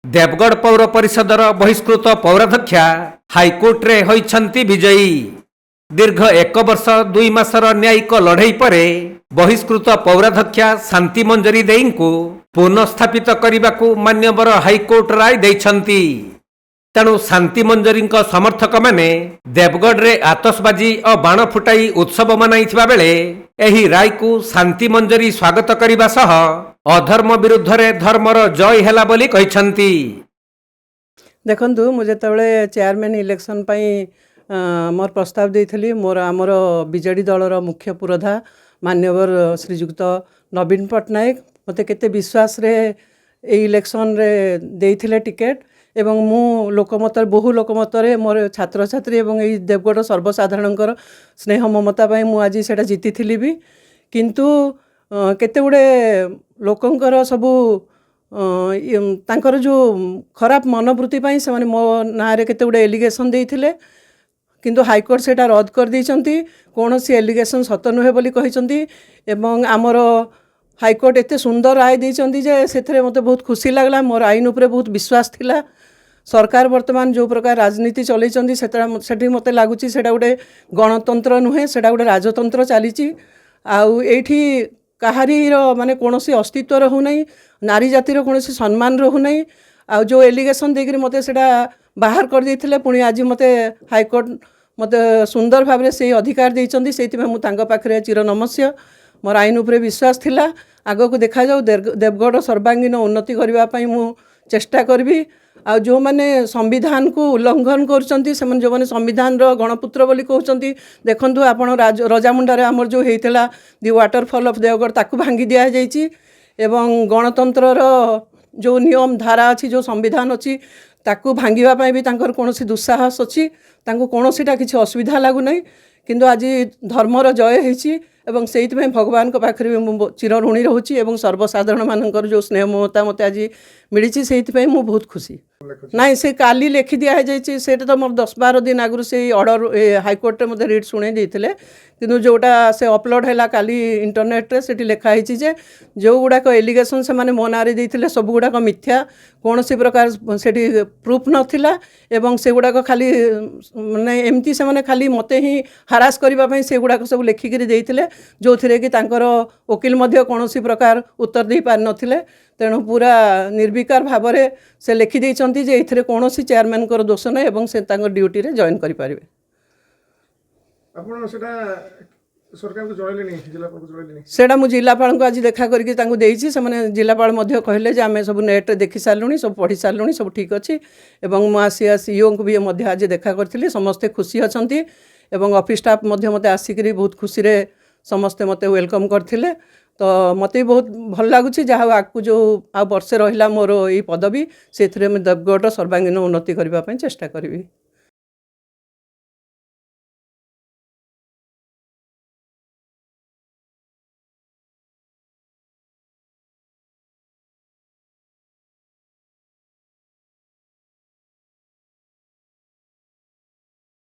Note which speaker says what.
Speaker 1: देवगढ़ पौर परिषदर बहिष्कृत पौराध्यक्षा हाइकोर्टे होइछंती विजयी। दीर्घ 1 वर्ष 2 मासर न्यायिक लड़ई पर बहिष्कृत पौराध्यक्षा शांति मंजरी देईंकु पुनःस्थापित करने मान्यवर हाइकोर्ट राय देइछंती। तेणु शांति मंजरी समर्थक माने देवगढ़ रे आतशबाजी और बाण फुटाई उत्सव मनाइथिबा बेले एही राय को शांति मंजरी स्वागत करने सह अधर्म विरुद्ध रे धर्मर जय हैला बोली कहिछंती।
Speaker 2: देखंतु मुझे तबले चेयरमैन इलेक्शन पई मोर प्रस्ताव देइथली। मोर आमर बीजेडी दलर मुख्य पुरोधा मान्यवर श्रीजुक्त नवीन पट्टनायक मते केते विश्वास रे ए इलेक्शन रे देइथिले टिकेट एवं मु लोकमत बहु लोकमत मोर छात्र छात्री एवं ए देवगढ़ सर्वसाधारण स्नेह ममता पई मु आज सेटा जीती भी। किंतु केते गुडे लोकंकर सबू तांकर जो खराब मनोवृत्ति पाई से मो ना रे केते गुडे एलिगेशन देइथिले किंतु हाईकोर्ट सेटा रद्द कर दैछंती। कौन सी एलिगेशन सत नुहे बोली कहिसंती एवं आमर हाईकोर्ट एते सुंदर राय दैछंती जे सेथरे मते बहुत खुशी लागला। मोर आईन उपरे बहुत विश्वास थिला। सरकार वर्तमान जो प्रकार राजनीति चलैछंती सेठी मते लागुची सेटा गुडे गणतंत्र नुहे सेटा गुडे राजतंत्र चलीची। आउ एठी काहारीर माने कौनसी अस्तित्व रहू नहीं, नारी जातिर कौनसी सम्मान रहू नहीं। आ जो एलिगेशन देकर मते सेटा बाहर कर देइथिले पुणी आज मते हाईकोर्ट मते सुंदर भाव से अधिकार देइछंती। सेति में मु तांका पाखरे चिर नमस्य। मोर आईन उपरे विश्वास थिला। आगो को देखा जाऊ देवगढ़ सर्वांगीन उन्नति करबा पई मु चेष्टा करबी। आ जो माने संविधान को उल्लंघन करछंती से जो माने संविधान रो गणपुत्र बोली कहउछंती देखंतु आपण रजामुंडा रे हमर जो हेइतला दि वाटरफॉल ऑफ देवगढ़ ताकू भांगी दिया जाइची एवं गणतंत्र रो जो नियम धारा अछि जो संविधान अछि ताकू भांगीबा पई भी तांकर कोनोसी दुस्साहस अछि। तांको कोनोसीटा किछि असुविधा लागु नै किंतु आज धर्मर जय हेछि एवं सेइत में भगवान को पाखरे मु चिर ऋणी रहउची एवं सर्वसाधारण मानकर जो स्नेह ममता मते आज मिलिची सेइत में मु बहुत खुशी। नाइ से काली लेखि दिया जाइची सेटा तो मोर 10-12 दिन आगु से ऑर्डर हाईकोर्ट रे मते रीड सुने देइथिले किंतु जोटा से अपलोड हैला काली इंटरनेट रे सेठी लेखा हिची जे जो गुडा को एलिगेशन से माने मोनारे देइथिले सब गुडा को मिथ्या कोनोसी प्रकार सेठी प्रूफ नथिला एवं से गुडा को खाली माने एमती से माने खाली मते ही हरास करबा पई से गुडा को सब लेखि करी देइथिले जो थिरे कि तांकर वकील मध्य कोनोसी प्रकार उत्तर दे पार नथिले। तेणु पूरा निर्विकार भाव से लिखि देइछंती जे एथिरे कोनोसी चेयरमैन कर दोष नै एवं से तांकर ड्यूटी रे जॉइन करि पारिबे।
Speaker 3: आपण सेटा सरकार को जणैलेनी जिल्लापाल को जणैलेनी
Speaker 2: सेटा मु जिल्लापाल को आज देखा करके तांको देइछि। से माने जिल्लापाल मध्य कहले जे आमे सब नेट रे देखि सारलुनी सब पढि सारलुनी सब ठीक अछि एवं मु आसिया सीईओ को भी मध्य आज देखा करथिली। समस्त खुशी अछंती एवं ऑफिस स्टाफ मध्य मते आसिकरी बहुत खुशी रे समस्त मते वेलकम करथिले। तो मते बहुत भल लागुछि जहा आकु जो आ वर्षे रहिला मोर ई पदवी सेथरे में देवगढ़ सर्वांगीन उन्नति करबा पई चेष्टा करबी।